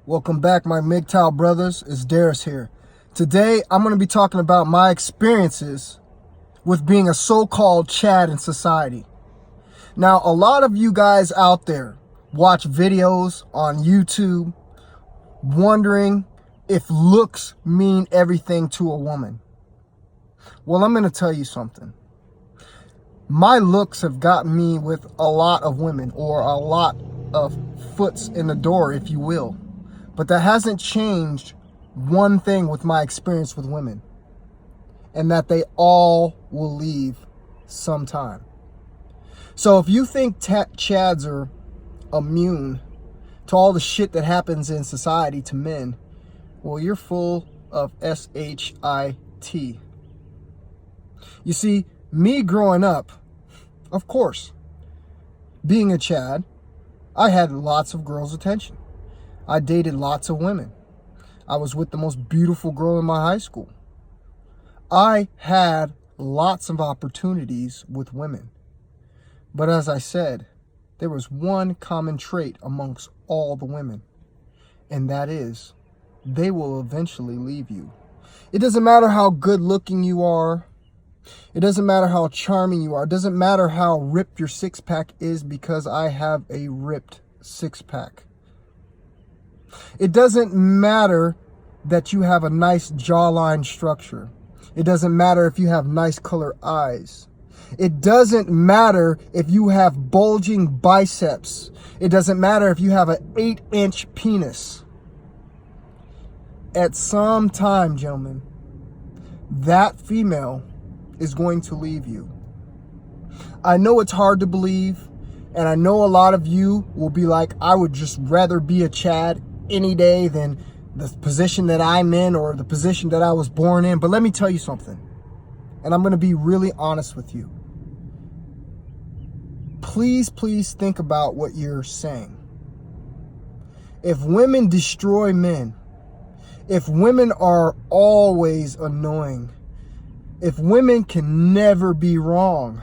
Welcome back, my MGTOW brothers. It's Darius here. Today, I'm going to be talking about my experiences with being a so-called Chad in society. Now, a lot of you guys out there watch videos on YouTube wondering if looks mean everything to a woman. Well, I'm going to tell you something. My looks have gotten me with a lot of women, or a lot of foots in the door, if you will. But that hasn't changed one thing with my experience with women, and that they all will leave sometime. So if you think Chads are immune to all the shit that happens in society to men, well, you're full of shit. You see, me growing up, of course, being a Chad, I had lots of girls' attention. I dated lots of women. I was with the most beautiful girl in my high school. I had lots of opportunities with women. But as I said, there was one common trait amongst all the women, and that is, they will eventually leave you. It doesn't matter how good looking you are. It doesn't matter how charming you are. It doesn't matter how ripped your six-pack is, because I have a ripped six-pack. It doesn't matter that you have a nice jawline structure. It doesn't matter if you have nice color eyes. It doesn't matter if you have bulging biceps. It doesn't matter if you have an 8-inch penis. At some time, gentlemen, that female is going to leave you. I know it's hard to believe, and I know a lot of you will be like, I would just rather be a Chad any day than the position that I'm in or the position that I was born in. But let me tell you something, and I'm going to be really honest with you. Please think about what you're saying. If women destroy men, if women are always annoying, if women can never be wrong,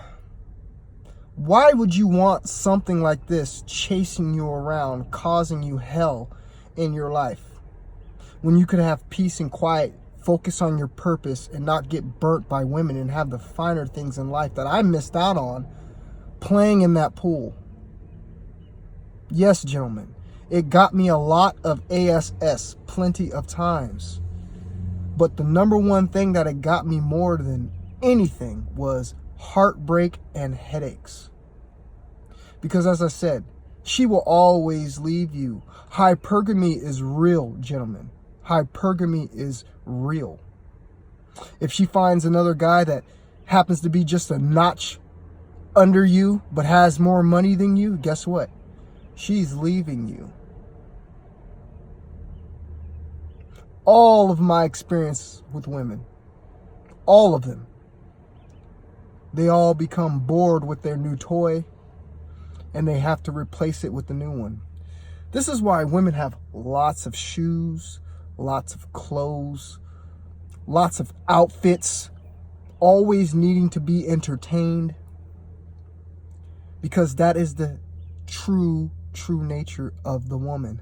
why would you want something like this chasing you around, causing you hell in your life, when you could have peace and quiet, focus on your purpose, and not get burnt by women, and have the finer things in life that I missed out on playing in that pool? Yes, gentlemen, it got me a lot of ASS plenty of times. But the number one thing that it got me more than anything was heartbreak and headaches. Because as I said, she will always leave you. Hypergamy is real, gentlemen. Hypergamy is real. If she finds another guy that happens to be just a notch under you, but has more money than you, guess what? She's leaving you. All of my experience with women, all of them, they all become bored with their new toy, and they have to replace it with the new one. This is why women have lots of shoes, lots of clothes, lots of outfits, always needing to be entertained, because that is the true nature of the woman.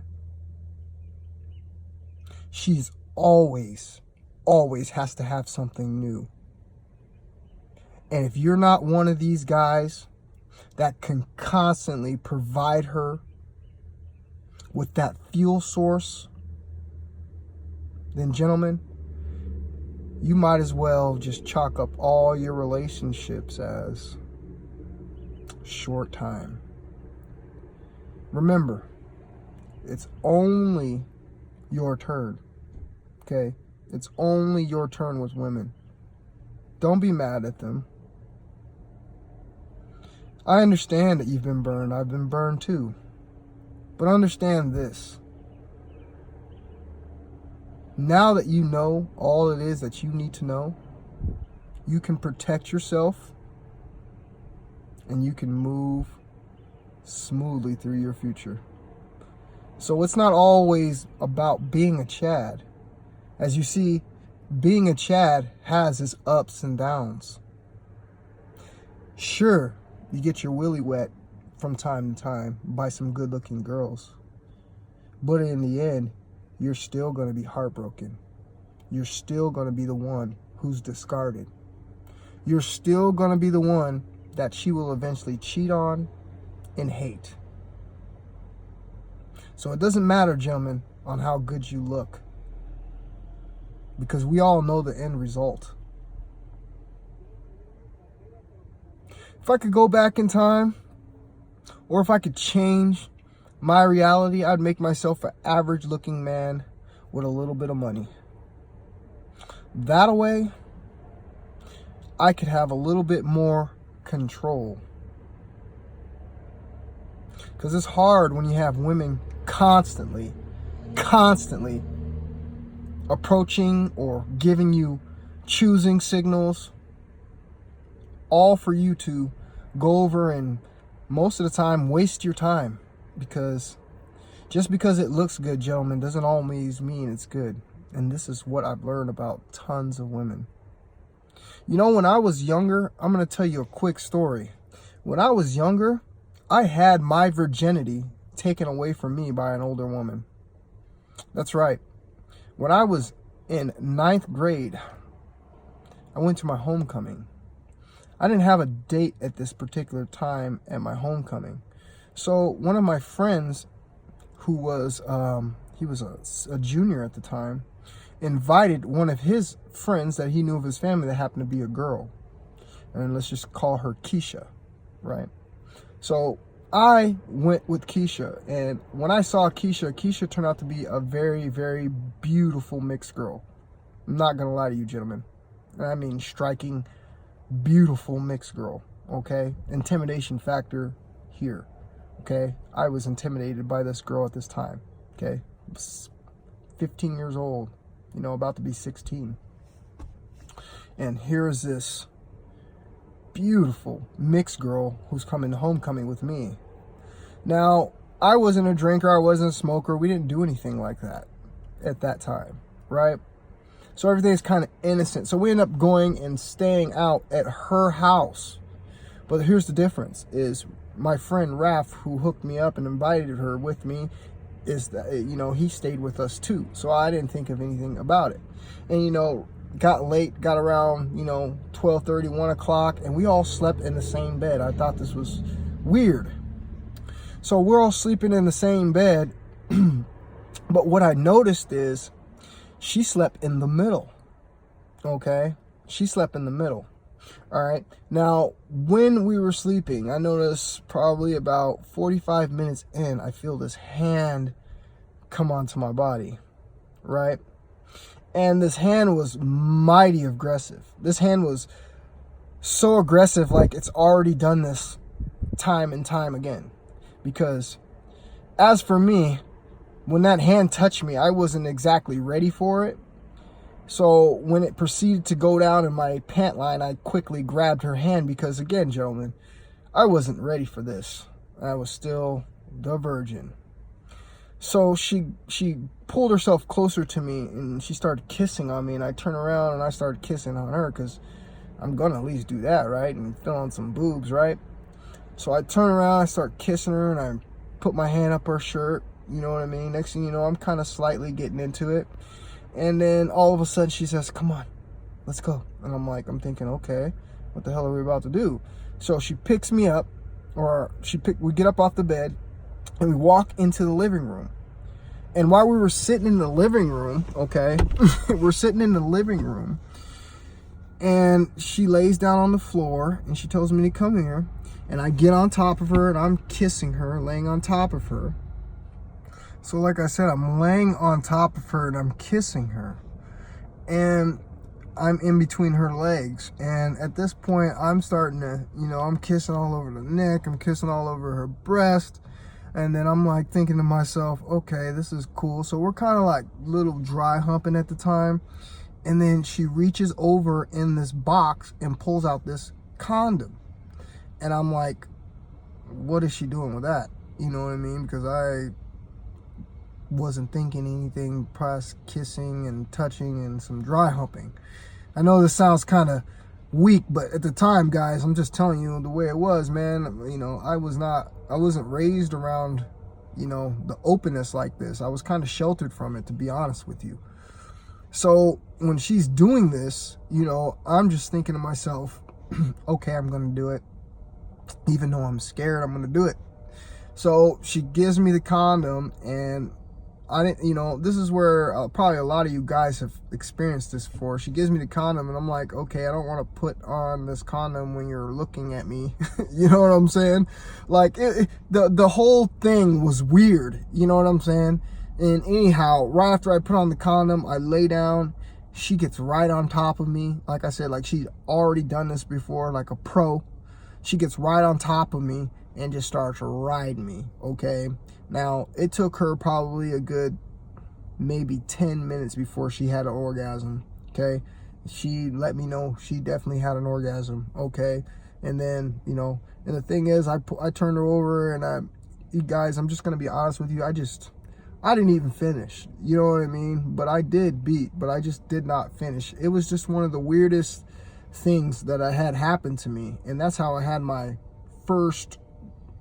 She's always has to have something new. And if you're not one of these guys that can constantly provide her with that fuel source, then gentlemen, you might as well just chalk up all your relationships as short time. Remember, it's only your turn, okay? It's only your turn with women. Don't be mad at them. I understand that you've been burned. I've been burned too. But understand this. Now that you know all it is that you need to know, you can protect yourself, and you can move smoothly through your future. So it's not always about being a Chad. As you see, being a Chad has its ups and downs. Sure, you get your willy wet from time to time by some good-looking girls. But in the end, you're still going to be heartbroken. You're still going to be the one who's discarded. You're still going to be the one that she will eventually cheat on and hate. So it doesn't matter, gentlemen, on how good you look, because we all know the end result. If I could go back in time, or if I could change my reality, I'd make myself an average looking man with a little bit of money. That way, I could have a little bit more control. Because it's hard when you have women constantly approaching or giving you choosing signals, all for you to go over and most of the time waste your time. Because just because it looks good, gentlemen, doesn't always mean it's good. And this is what I've learned about tons of women. You know, when I was younger, I'm going to tell you a quick story. When I was younger, I had my virginity taken away from me by an older woman. That's right. When I was in 9th grade, I went to my homecoming. I didn't have a date at this particular time at my homecoming. So one of my friends, who was, he was a junior at the time, invited one of his friends that he knew of his family that happened to be a girl. And let's just call her Keisha, right? So I went with Keisha, and when I saw Keisha turned out to be a very, very beautiful mixed girl. I'm not going to lie to you, gentlemen. I mean, striking, beautiful mixed girl, okay? Intimidation factor here, okay? I was intimidated by this girl at this time, okay? I was 15 years old, you know, about to be 16. And here is this beautiful mixed girl who's coming to homecoming with me. Now, I wasn't a drinker, I wasn't a smoker, we didn't do anything like that at that time, right? So everything's kind of innocent. So we end up going and staying out at her house. But here's the difference, is my friend Raph, who hooked me up and invited her with me, is that, you know, he stayed with us too. So I didn't think of anything about it. And, you know, got late, got around, you know, 12:30, 1 o'clock, and we all slept in the same bed. I thought this was weird. So we're all sleeping in the same bed. But what I noticed is she slept in the middle. Okay? She slept in the middle. All right. Now, when we were sleeping, I noticed probably about 45 minutes in, I feel this hand come onto my body. Right? And this hand was mighty aggressive. This hand was so aggressive, like it's already done this time and time again. Because as for me, when that hand touched me, I wasn't exactly ready for it. So when it proceeded to go down in my pant line, I quickly grabbed her hand because, again, gentlemen, I wasn't ready for this. I was still the virgin. So she pulled herself closer to me and she started kissing on me, and I turned around and I started kissing on her because I'm going to at least do that, right? And fill on some boobs, right? So I turn around, I start kissing her, and I put my hand up her shirt, you know what I mean? Next thing you know, I'm kind of slightly getting into it. And then all of a sudden she says, "Come on, let's go." And I'm thinking, okay, what the hell are we about to do? So she picks me up, we get up off the bed, and we walk into the living room. And while we were sitting in the living room, okay, we're sitting in the living room, and she lays down on the floor, and she tells me to come here. And I get on top of her, and I'm kissing her, laying on top of her. So like I said, I'm laying on top of her, and I'm kissing her. And I'm in between her legs. And at this point, I'm starting to, you know, I'm kissing all over the neck. I'm kissing all over her breast. And then I'm like thinking to myself, okay, this is cool. So we're kind of like little dry humping at the time. And then she reaches over in this box and pulls out this condom. And I'm like, what is she doing with that? You know what I mean? Because I wasn't thinking anything past kissing and touching and some dry humping. I know this sounds kind of weak, but at the time, guys, I'm just telling you the way it was, man. You know, I wasn't raised around you know, the openness like this. I was kind of sheltered from it, to be honest with you. So when she's doing this, you know, I'm just thinking to myself, okay, I'm going to do it. Even though I'm scared, I'm going to do it. So she gives me the condom, and I didn't, you know, this is where probably a lot of you guys have experienced this before. She gives me the condom, and I'm like, okay, I don't want to put on this condom when you're looking at me. You know what I'm saying? Like, the whole thing was weird. You know what I'm saying? And anyhow, right after I put on the condom, I lay down. She gets right on top of me. Like I said, like she's already done this before, like a pro. She gets right on top of me and just starts riding me, okay? Now, it took her probably a good maybe 10 minutes before she had an orgasm, okay? She let me know she definitely had an orgasm, okay? And then, you know, and the thing is, I turned her over, and you guys, I'm just going to be honest with you, I didn't even finish, you know what I mean? But I did beat, but I just did not finish. It was just one of the weirdest things that I had happen to me, and that's how I had my first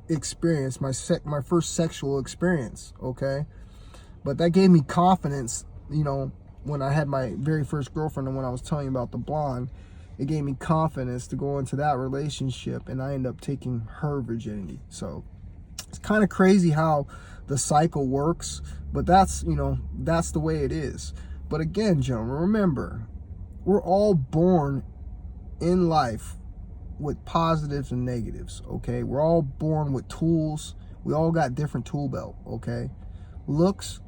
experience, my first sexual experience, okay? But that gave me confidence, you know, when I had my very first girlfriend, and when I was telling you about the blonde, it gave me confidence to go into that relationship, and I ended up taking her virginity. So it's kind of crazy how the cycle works, but that's, you know, that's the way it is. But again, gentlemen, remember, we're all born in life with positives and negatives, okay? We're all born with tools. We all got different tool belt, okay? Looks,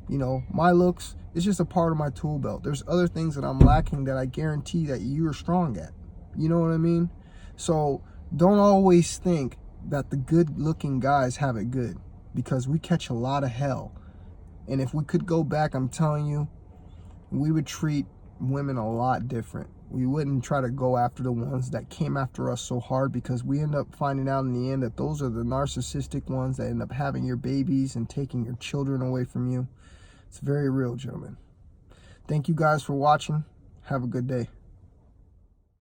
you know, my looks is just a part of my tool belt. There's other things that I'm lacking that I guarantee that you're strong at. You know what I mean? So don't always think that the good looking guys have it good, because we catch a lot of hell. And if we could go back, I'm telling you, we would treat women a lot different. We wouldn't try to go after the ones that came after us so hard, because we end up finding out in the end that those are the narcissistic ones that end up having your babies and taking your children away from you. It's very real, gentlemen. Thank you guys for watching. Have a good day.